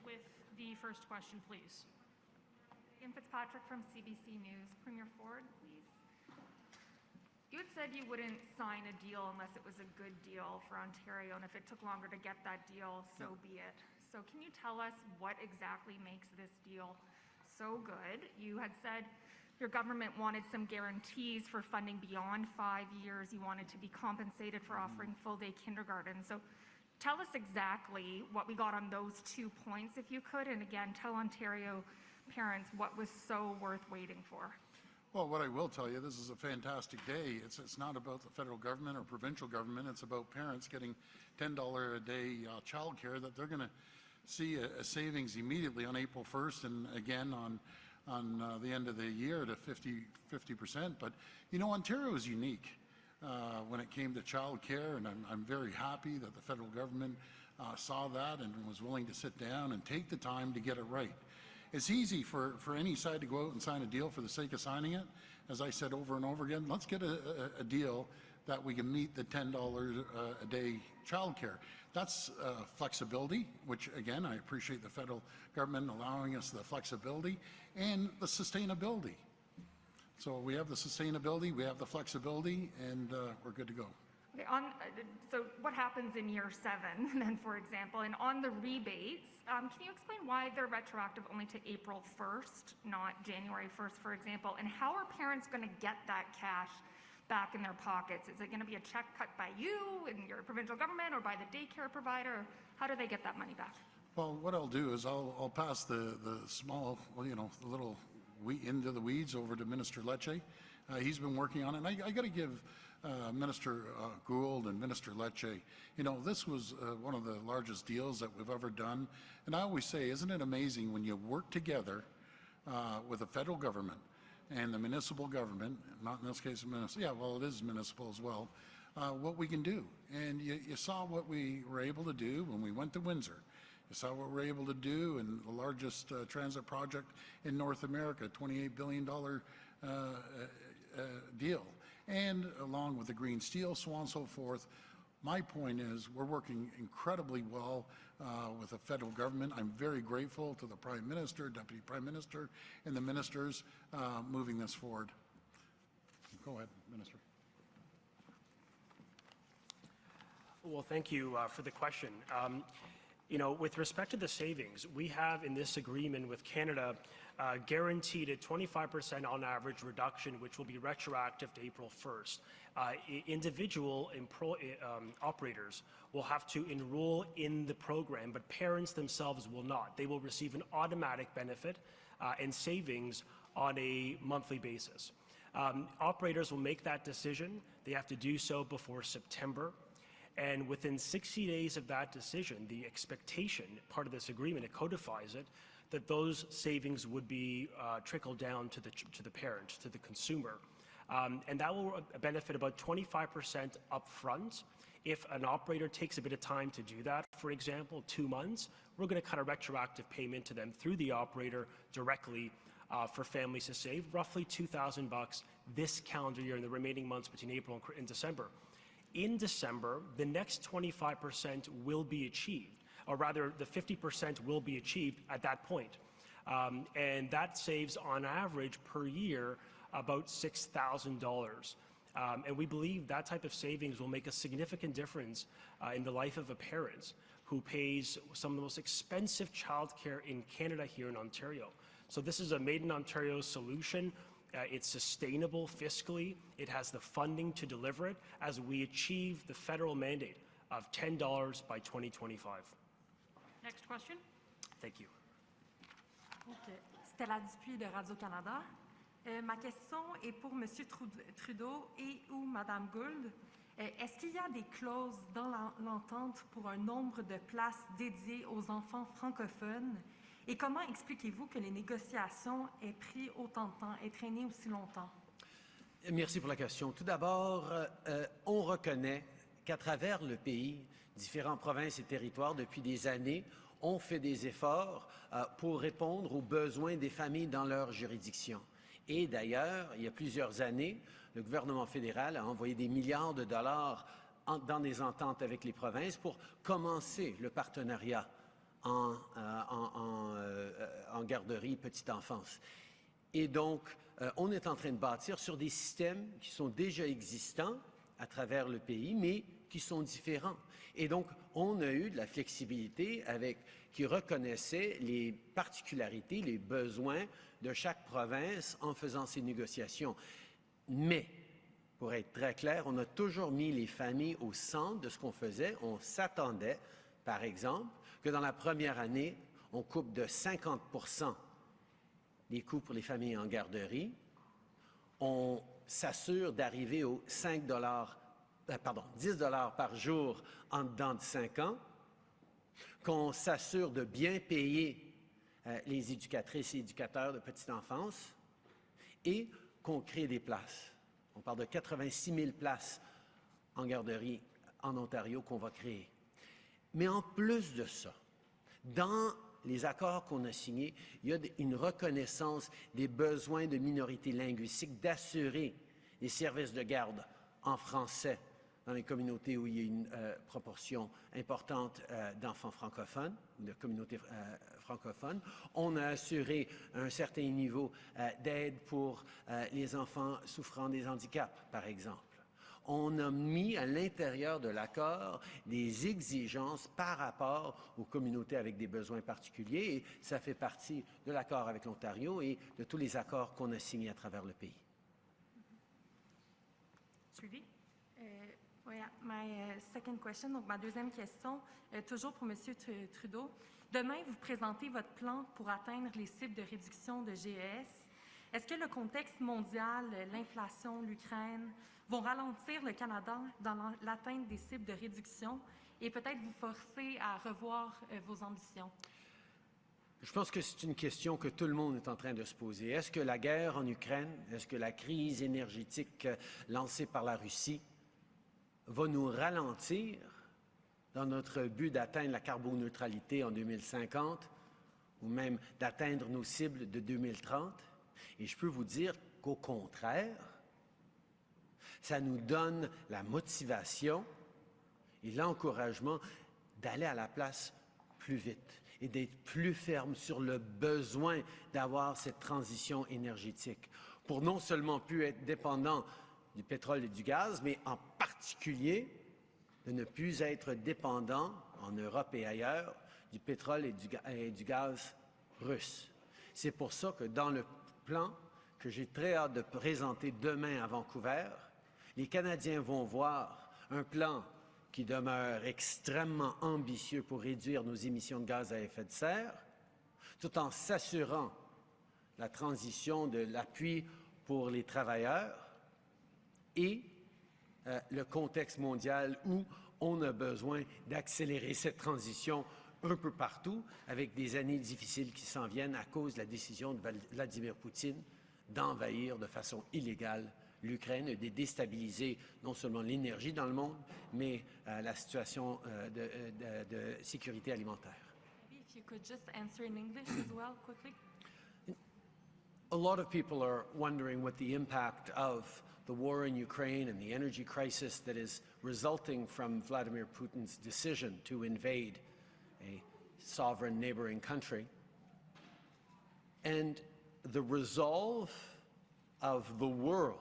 With the first question, please. Ian Fitzpatrick from CBC News. Premier Ford, please. You had said you wouldn't sign a deal unless it was a good deal for Ontario, and if it took longer to get that deal, so be it. So can you tell us what exactly makes this deal so good? You had said your government wanted some guarantees for funding beyond 5 years. You wanted to be compensated for offering full-day kindergarten. So tell us exactly what we got on those 2 points, if you could, and again, tell Ontario parents what was so worth waiting for. Well, what I will tell you, this is a fantastic day. It's not about the federal government or provincial government. It's about parents getting $10 a day childcare, that they're going to see a savings immediately on April 1st and again on the end of the year to 50%. But, you know, Ontario is unique when it came to childcare, and I'm very happy that the federal government saw that and was willing to sit down and take the time to get it right. It's easy for any side to go out and sign a deal for the sake of signing it. As I said over and over again, let's get a deal that we can meet the $10 a day childcare. That's flexibility, which again, I appreciate the federal government allowing us the flexibility, and the sustainability. So we have the sustainability, we have the flexibility, and we're good to go. Okay, so what happens in year 7 then, for example, and on the rebates, can you explain why they're retroactive only to April 1st, not January 1st, for example, and how are parents going to get that cash back in their pockets? Is it going to be a check cut by you and your provincial government or by the daycare provider? How do they get that money back? Well, what I'll do is I'll pass the small, well, you know, the little into the weeds over to Minister Lecce. He's been working on it, and I got to give Minister Gould and Minister Lecce, you know, this was one of the largest deals that we've ever done. And I always say, isn't it amazing when you work together with the federal government and the municipal government, not in this case municipal, yeah, well, it is municipal as well, what we can do. And you saw what we were able to do when we went to Windsor. You saw what we're able to do in the largest transit project in North America, $28 billion deal. And along with the green steel, so on and so forth. My point is we're working incredibly well with the federal government. I'm very grateful to the Prime Minister, Deputy Prime Minister, and the ministers moving this forward. Go ahead, Minister. Well, thank you for the question. You know, with respect to the savings, we have in this agreement with Canada guaranteed a 25% on average reduction, which will be retroactive to April 1st. Individual operators will have to enroll in the program, but parents themselves will not. They will receive an automatic benefit and savings on a monthly basis. Operators will make that decision. They have to do so before September. And within 60 days of that decision, the expectation, part of this agreement, it codifies it, that those savings would be trickled down to the parent, to the consumer. And that will benefit about 25% upfront. If an operator takes a bit of time to do that, for example, 2 months, we're going to cut a retroactive payment to them through the operator directly for families to save roughly $2,000 this calendar year in the remaining months between April and December. In December, the next 25% will be achieved, or rather the 50% will be achieved at that point. And that saves on average per year about $6,000. And we believe that type of savings will make a significant difference in the life of a parent who pays some of the most expensive childcare in Canada here in Ontario. So this is a Made in Ontario solution. It's sustainable fiscally. It has the funding to deliver it as we achieve the federal mandate of $10 by 2025. Next question. Thank you. Okay. Stella Dupuis de Radio-Canada. Ma question est pour M. Trudeau et ou Mme Gould. Est-ce qu'il y a des clauses dans l'entente pour un nombre de places dédiées aux enfants francophones? Et comment expliquez-vous que les négociations aient pris autant de temps et traîné aussi longtemps? Merci pour la question. Tout d'abord, on reconnaît qu'à travers le pays, différentes provinces et territoires, depuis des années, ont fait des efforts pour répondre aux besoins des familles dans leur juridiction. Et d'ailleurs, il y a plusieurs années, le gouvernement fédéral a envoyé des milliards de dollars dans des ententes avec les provinces pour commencer le partenariat en garderie petite enfance. Et donc, on est en train de bâtir sur des systèmes qui sont déjà existants à travers le pays, mais qui sont différents. Et donc, on a eu de la flexibilité qui reconnaissait les particularités, les besoins de chaque province en faisant ces négociations. Mais, pour être très clair, on a toujours mis les familles au centre de ce qu'on faisait. On s'attendait, par exemple, que dans la première année, on coupe de 50% les coûts pour les familles en garderie. On s'assure d'arriver aux 10 $ par jour en dedans de 5 ans, qu'on s'assure de bien payer les éducatrices et éducateurs de petite enfance et qu'on crée des places. On parle de 86 000 places en garderie en Ontario qu'on va créer. Mais en plus de ça, dans les accords qu'on a signés, il y a une reconnaissance des besoins de minorités linguistiques d'assurer les services de garde en français dans les communautés où il y a une proportion importante d'enfants francophones, de communautés francophones. On a assuré un certain niveau d'aide pour les enfants souffrant des handicaps, par exemple. On a mis à l'intérieur de l'accord des exigences par rapport aux communautés avec des besoins particuliers et ça fait partie de l'accord avec l'Ontario et de tous les accords qu'on a signés à travers le pays. Suivi. Ma second question, donc ma deuxième question, toujours pour M. Trudeau. Demain, vous présentez votre plan pour atteindre les cibles de réduction de GES. Est-ce que le contexte mondial, l'inflation, l'Ukraine, vont ralentir le Canada dans l'atteinte des cibles de réduction et peut-être vous forcer à revoir vos ambitions? Je pense que c'est une question que tout le monde est en train de se poser. Est-ce que la guerre en Ukraine, est-ce que la crise énergétique lancée par la Russie va nous ralentir dans notre but d'atteindre la carboneutralité en 2050 ou même d'atteindre nos cibles de 2030? Et je peux vous dire qu'au contraire, ça nous donne la motivation et l'encouragement d'aller à la place plus vite et d'être plus ferme sur le besoin d'avoir cette transition énergétique pour non seulement plus être dépendant du pétrole et du gaz, mais en particulier de ne plus être dépendant en Europe et ailleurs du pétrole et du gaz russe. C'est pour ça que dans le plan que j'ai très hâte de présenter demain à Vancouver, les Canadiens vont voir un plan qui demeure extrêmement ambitieux pour réduire nos émissions de gaz à effet de serre, tout en s'assurant la transition de l'appui pour les travailleurs et le contexte mondial où on a besoin d'accélérer cette transition un peu partout, avec des années difficiles qui s'en viennent à cause de la décision de Vladimir Poutine d'envahir de façon illégale l'Ukraine et de déstabiliser non seulement l'énergie dans le monde, mais la situation de sécurité alimentaire. Maybe if you could just answer in English as well, quickly. A lot of people are wondering what the impact of the war in Ukraine and the energy crisis that is resulting from Vladimir Putin's decision to invade a sovereign neighboring country, and the resolve of the world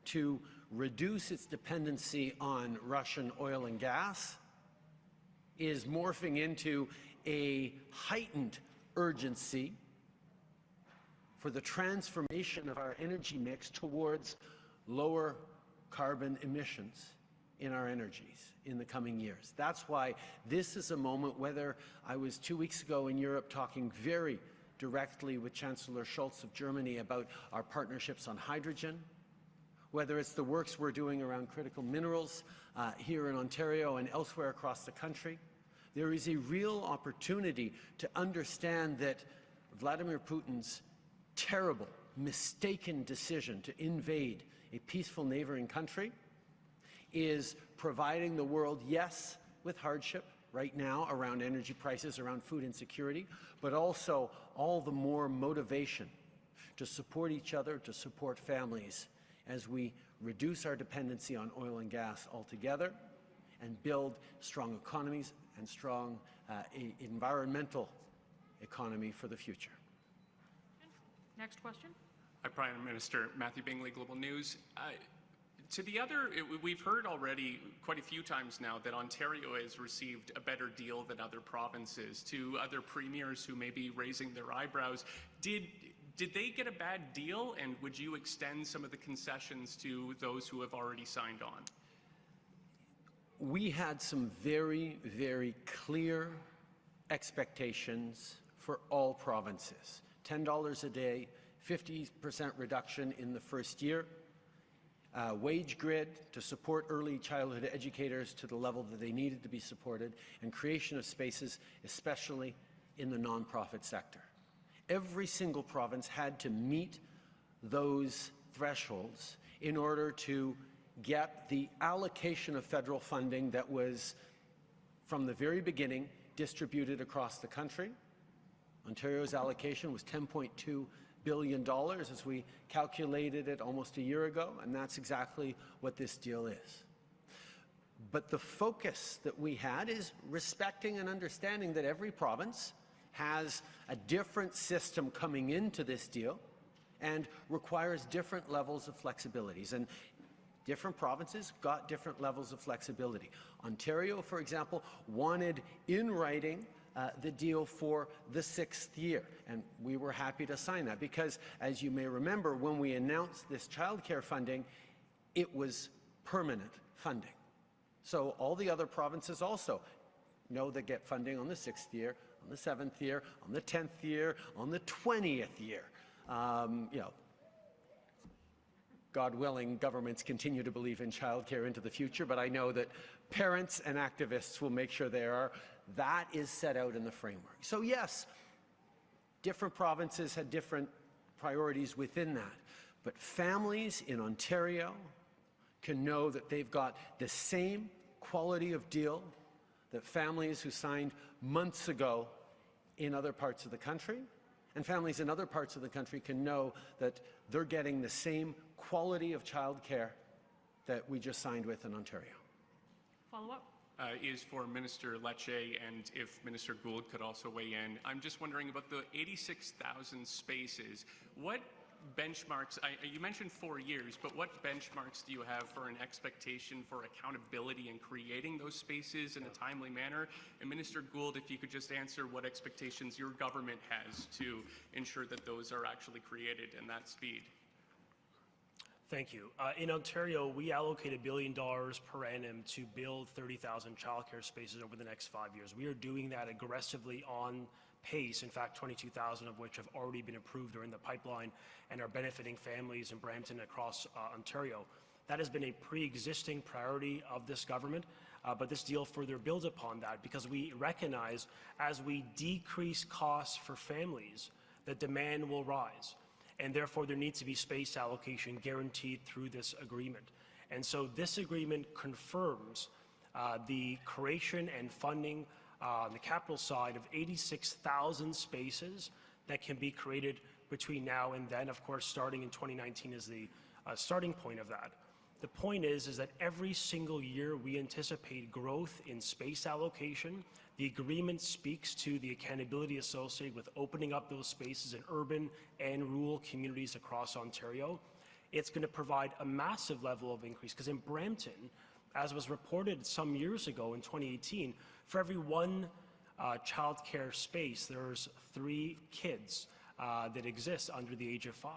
to reduce its dependency on Russian oil and gas is morphing into a heightened urgency for the transformation of our energy mix towards lower carbon emissions in our energies in the coming years. That's why this is a moment, whether I was 2 weeks ago in Europe talking very directly with Chancellor Scholz of Germany about our partnerships on hydrogen, whether it's the works we're doing around critical minerals here in Ontario and elsewhere across the country, there is a real opportunity to understand that Vladimir Putin's terrible, mistaken decision to invade a peaceful neighboring country is providing the world, yes, with hardship right now around energy prices, around food insecurity, but also all the more motivation to support each other, to support families as we reduce our dependency on oil and gas altogether and build strong economies and strong environmental economy for the future. Next question. Hi, Prime Minister. Matthew Bingley, Global News. To the other, we've heard already quite a few times now that Ontario has received a better deal than other provinces. To other premiers who may be raising their eyebrows, did they get a bad deal, and would you extend some of the concessions to those who have already signed on? We had some very, very clear expectations for all provinces. $10 a day, 50% reduction in the first year, wage grid to support early childhood educators to the level that they needed to be supported, and creation of spaces, especially in the nonprofit sector. Every single province had to meet those thresholds in order to get the allocation of federal funding that was, from the very beginning, distributed across the country. Ontario's allocation was $10.2 billion as we calculated it almost a year ago, and that's exactly what this deal is. But the focus that we had is respecting and understanding that every province has a different system coming into this deal and requires different levels of flexibilities. And different provinces got different levels of flexibility. Ontario, for example, wanted in writing the deal for the 6th year, and we were happy to sign that because, as you may remember, when we announced this childcare funding, it was permanent funding. So all the other provinces also know they get funding on the 6th year, on the 7th year, on the 10th year, on the 20th year. You know, God willing, governments continue to believe in childcare into the future, but I know that parents and activists will make sure they are. That is set out in the framework. So yes, different provinces had different priorities within that, but families in Ontario can know that they've got the same quality of deal that families who signed months ago in other parts of the country, and families in other parts of the country can know that they're getting the same quality of childcare that we just signed with in Ontario. Follow-up? Is for Minister Lecce, and if Minister Gould could also weigh in. I'm just wondering about the 86,000 spaces. What benchmarks, you mentioned 4 years, but what benchmarks do you have for an expectation for accountability in creating those spaces in a timely manner? And Minister Gould, if you could just answer what expectations your government has to ensure that those are actually created in that speed. Thank you. In Ontario, we allocate $1 billion per annum to build 30,000 childcare spaces over the next 5 years. We are doing that aggressively on pace. In fact, 22,000 of which have already been approved or in the pipeline and are benefiting families in Brampton across Ontario. That has been a pre-existing priority of this government, but this deal further builds upon that because we recognize as we decrease costs for families, the demand will rise. And therefore, there needs to be space allocation guaranteed through this agreement. And so this agreement confirms the creation and funding on the capital side of 86,000 spaces that can be created between now and then. Of course, starting in 2019 is the starting point of that. The point is that every single year we anticipate growth in space allocation. The agreement speaks to the accountability associated with opening up those spaces in urban and rural communities across Ontario. It's going to provide a massive level of increase because in Brampton, as was reported some years ago in 2018, for every one childcare space, there's 3 kids that exist under the age of 5.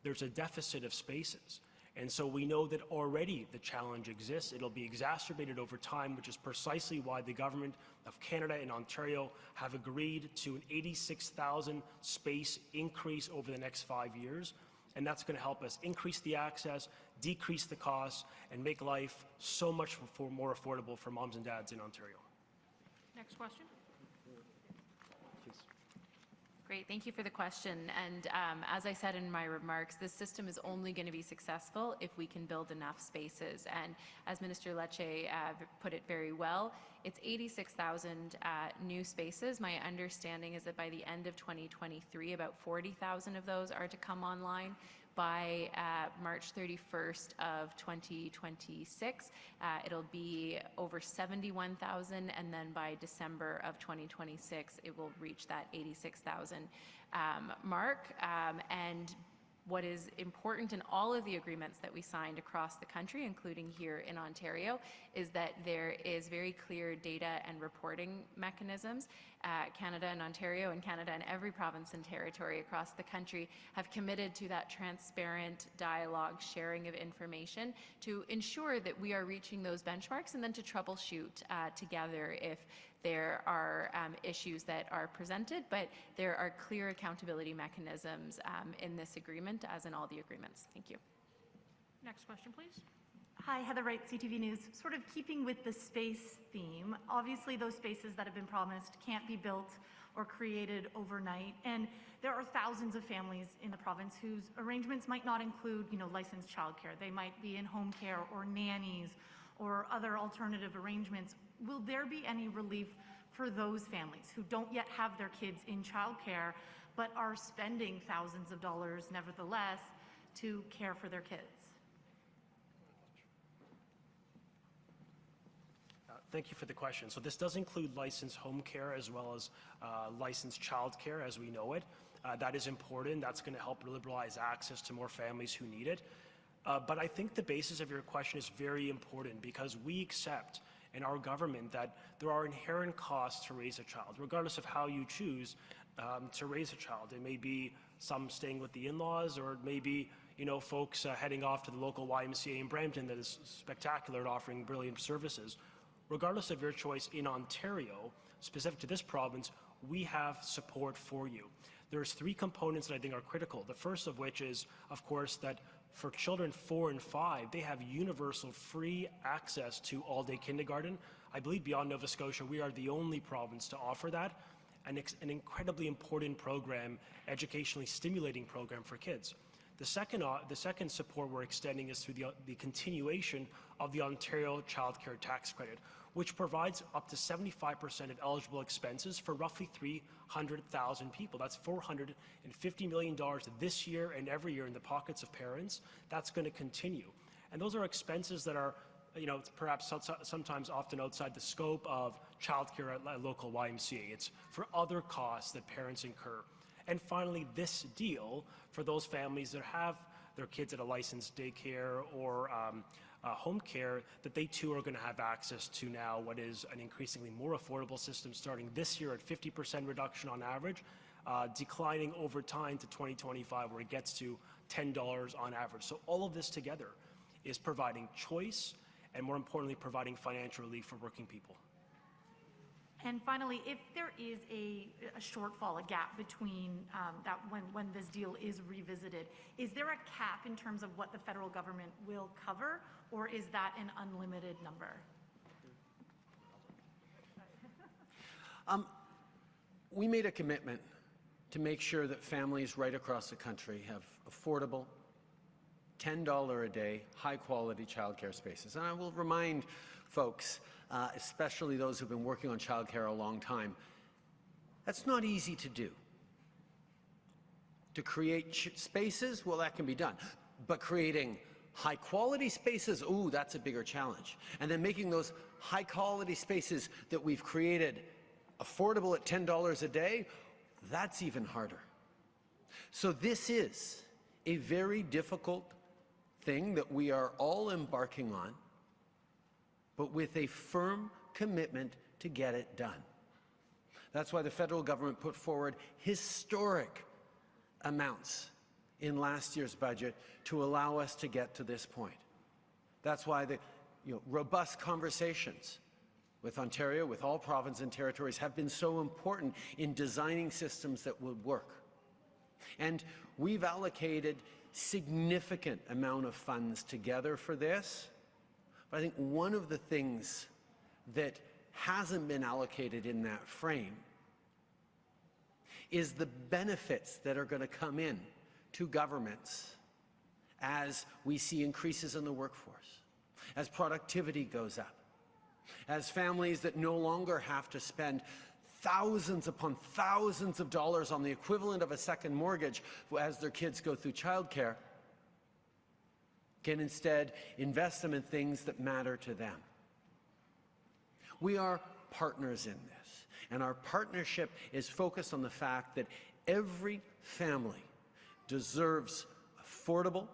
There's a deficit of spaces. And so we know that already the challenge exists. It'll be exacerbated over time, which is precisely why the government of Canada and Ontario have agreed to an 86,000 space increase over the next 5 years. And that's going to help us increase the access, decrease the costs, and make life so much more affordable for moms and dads in Ontario. Next question. Great, thank you for the question. And as I said in my remarks, this system is only going to be successful if we can build enough spaces. And as Minister Lecce put it very well, it's 86,000 new spaces. My understanding is that by the end of 2023, about 40,000 of those are to come online. By March 31st of 2026, it'll be over 71,000, and then by December of 2026, it will reach that 86,000 mark. And what is important in all of the agreements that we signed across the country, including here in Ontario, is that there is very clear data and reporting mechanisms. Canada and Ontario and Canada and every province and territory across the country have committed to that transparent dialogue, sharing of information to ensure that we are reaching those benchmarks and then to troubleshoot together if there are issues that are presented, but there are clear accountability mechanisms in this agreement, as in all the agreements. Thank you. Next question, please. Hi, Heather Wright, CTV News. Sort of keeping with the space theme, obviously those spaces that have been promised can't be built or created overnight, and there are thousands of families in the province whose arrangements might not include, licensed childcare. They might be in home care or nannies or other alternative arrangements. Will there be any relief for those families who don't yet have their kids in childcare but are spending thousands of dollars nevertheless to care for their kids? Thank you for the question. So this does include licensed home care as well as licensed childcare as we know it. That is important. That's going to help liberalize access to more families who need it. But I think the basis of your question is very important because we accept in our government that there are inherent costs to raise a child, regardless of how you choose to raise a child. It may be some staying with the in-laws, or it may be folks heading off to the local YMCA in Brampton that is spectacular at offering brilliant services. Regardless of your choice in Ontario, specific to this province, we have support for you. There's three components that I think are critical. The first of which is, of course, that for children 4 and 5, they have universal free access to all-day kindergarten. I believe beyond Nova Scotia, we are the only province to offer that, and an incredibly important program, educationally stimulating program for kids. The second support we're extending is through the continuation of the Ontario Childcare Tax Credit, which provides up to 75% of eligible expenses for roughly 300,000 people. That's $450 million this year and every year in the pockets of parents. That's going to continue. And those are expenses that are, perhaps sometimes often outside the scope of childcare at local YMCA. It's for other costs that parents incur. And finally, this deal for those families that have their kids at a licensed daycare or home care, that they too are going to have access to now what is an increasingly more affordable system starting this year at 50% reduction on average, declining over time to 2025 where it gets to $10 on average. So all of this together is providing choice and, more importantly, providing financial relief for working people. And finally, if there is a shortfall, a gap between that when this deal is revisited, is there a cap in terms of what the federal government will cover, or is that an unlimited number? We made a commitment to make sure that families right across the country have affordable, $10 a day, high-quality childcare spaces. And I will remind folks, especially those who've been working on childcare a long time, that's not easy to do. To create spaces, well, that can be done. But creating high-quality spaces, ooh, that's a bigger challenge. And then making those high-quality spaces that we've created affordable at $10 a day, that's even harder. So this is a very difficult thing that we are all embarking on, but with a firm commitment to get it done. That's why the federal government put forward historic amounts in last year's budget to allow us to get to this point. That's why the robust conversations with Ontario, with all provinces and territories, have been so important in designing systems that would work. And we've allocated significant amount of funds together for this. But I think one of the things that hasn't been allocated in that frame is the benefits that are going to come in to governments as we see increases in the workforce, as productivity goes up, as families that no longer have to spend thousands upon thousands of dollars on the equivalent of a second mortgage as their kids go through childcare, can instead invest them in things that matter to them. We are partners in this, and our partnership is focused on the fact that every family deserves affordable,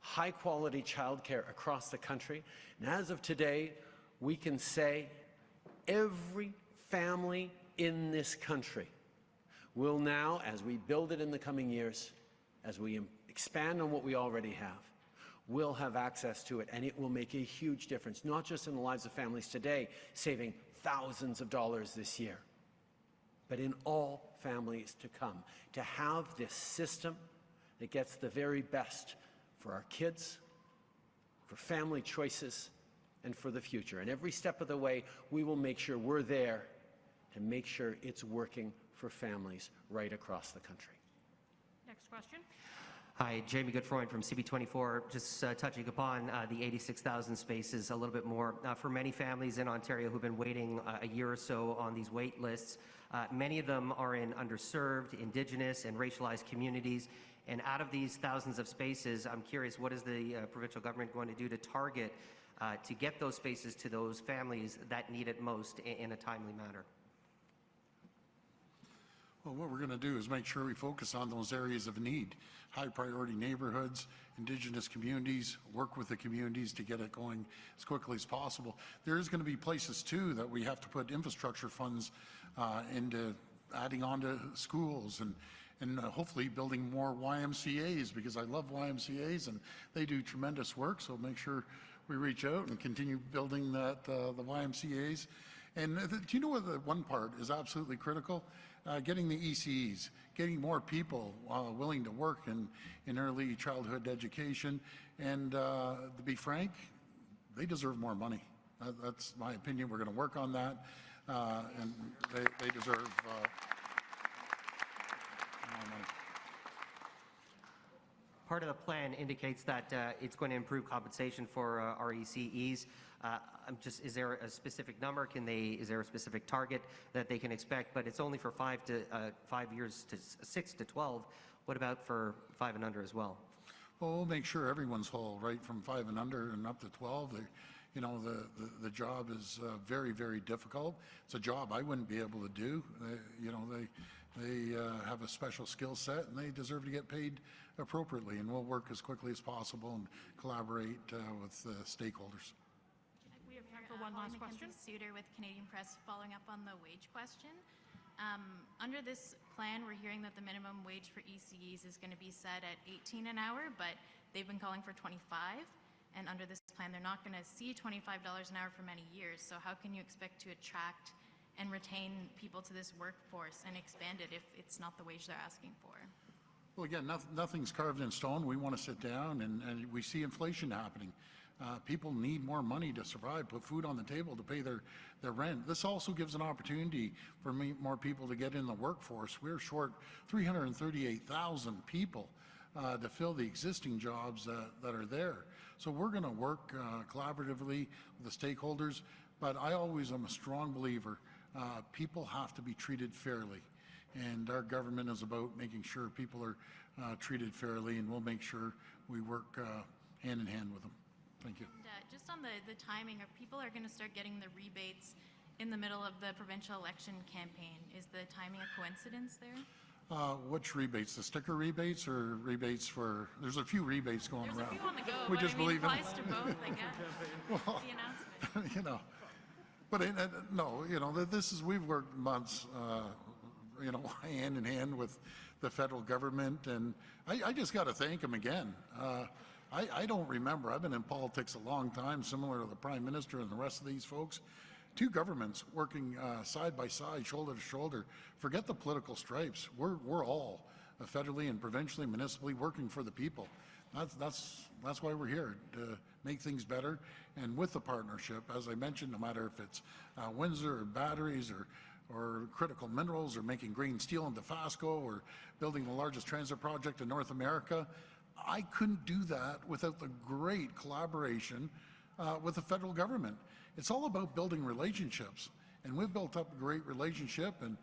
high-quality childcare across the country. And as of today, we can say every family in this country will now, as we build it in the coming years, as we expand on what we already have, will have access to it, and it will make a huge difference, not just in the lives of families today, saving thousands of dollars this year, but in all families to come, to have this system that gets the very best for our kids, for family choices, and for the future. And every step of the way, we will make sure we're there to make sure it's working for families right across the country. Next question. Hi, Jamie Goodfreund from CB24. Just touching upon the 86,000 spaces a little bit more. For many families in Ontario who've been waiting a year or so on these wait lists, many of them are in underserved, Indigenous, and racialized communities. And out of these thousands of spaces, I'm curious, what is the provincial government going to do to target to get those spaces to those families that need it most in a timely manner? Well, what we're going to do is make sure we focus on those areas of need, high priority neighborhoods, Indigenous communities, work with the communities to get it going as quickly as possible. There is going to be places too that we have to put infrastructure funds into adding on to schools and hopefully building more YMCAs, because I love YMCAs and they do tremendous work. So make sure we reach out and continue building that, the YMCAs. And do you know what the one part is absolutely critical? Getting the ECEs, getting more people willing to work in early childhood education. And to be frank, they deserve more money. That's my opinion. We're going to work on that. And they deserve more money. Part of the plan indicates that it's going to improve compensation for our ECEs. Is there a specific number? Is there a specific target that they can expect? But it's only for 5 years to 6 to 12. What about for 5 and under as well? Well, we'll make sure everyone's whole, right, from 5 and under and up to 12. You know, the job is very, very difficult. It's a job I wouldn't be able to do. You know, they have a special skill set and they deserve to get paid appropriately. And we'll work as quickly as possible and collaborate with stakeholders. We have time for one last question. Suitor with Canadian Press, following up on the wage question. Under this plan, we're hearing that the minimum wage for ECEs is going to be set at 18 an hour, but they've been calling for 25. And under this plan, they're not going to see $25 an hour for many years. So how can you expect to attract and retain people to this workforce and expand it if it's not the wage they're asking for? Well, again, nothing's carved in stone. We want to sit down and we see inflation happening. People need more money to survive, put food on the table, to pay their rent. This also gives an opportunity for more people to get in the workforce. We're short 338,000 people to fill the existing jobs that are there. So we're going to work collaboratively with the stakeholders, but I always am a strong believer people have to be treated fairly. And our government is about making sure people are treated fairly, and we'll make sure we work hand in hand with them. Thank you. And, just on the timing, people are going to start getting the rebates in the middle of the provincial election campaign. Is the timing a coincidence there? Which rebates? The sticker rebates or rebates for? There's a few rebates going around. There's a few on the go. We but just I mean, believe in applies to both, I guess. Well, the announcement. You know, but no, you know, we've worked months, you know, hand in hand with the federal government, and I just got to thank them again. I don't remember. I've been in politics a long time, similar to the Prime Minister and the rest of these folks. Two governments working side by side, shoulder to shoulder. Forget the political stripes. We're all federally and provincially, municipally working for the people. That's why we're here, to make things better. And with the partnership, as I mentioned, no matter if it's Windsor or batteries or critical minerals or making green steel in Dofasco or building the largest transit project in North America, I couldn't do that without the great collaboration with the federal government. It's all about building relationships, and we've built up a great relationship, and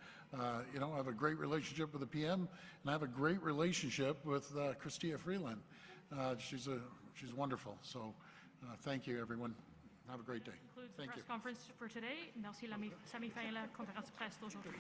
you know, I have a great relationship with the PM, and I have a great relationship with Chrystia Freeland. She's wonderful. So thank you, everyone. Have a great day. Concludes the Thank press you. conference for today. Merci, ça met fin à la conférence de presse d'aujourd'hui.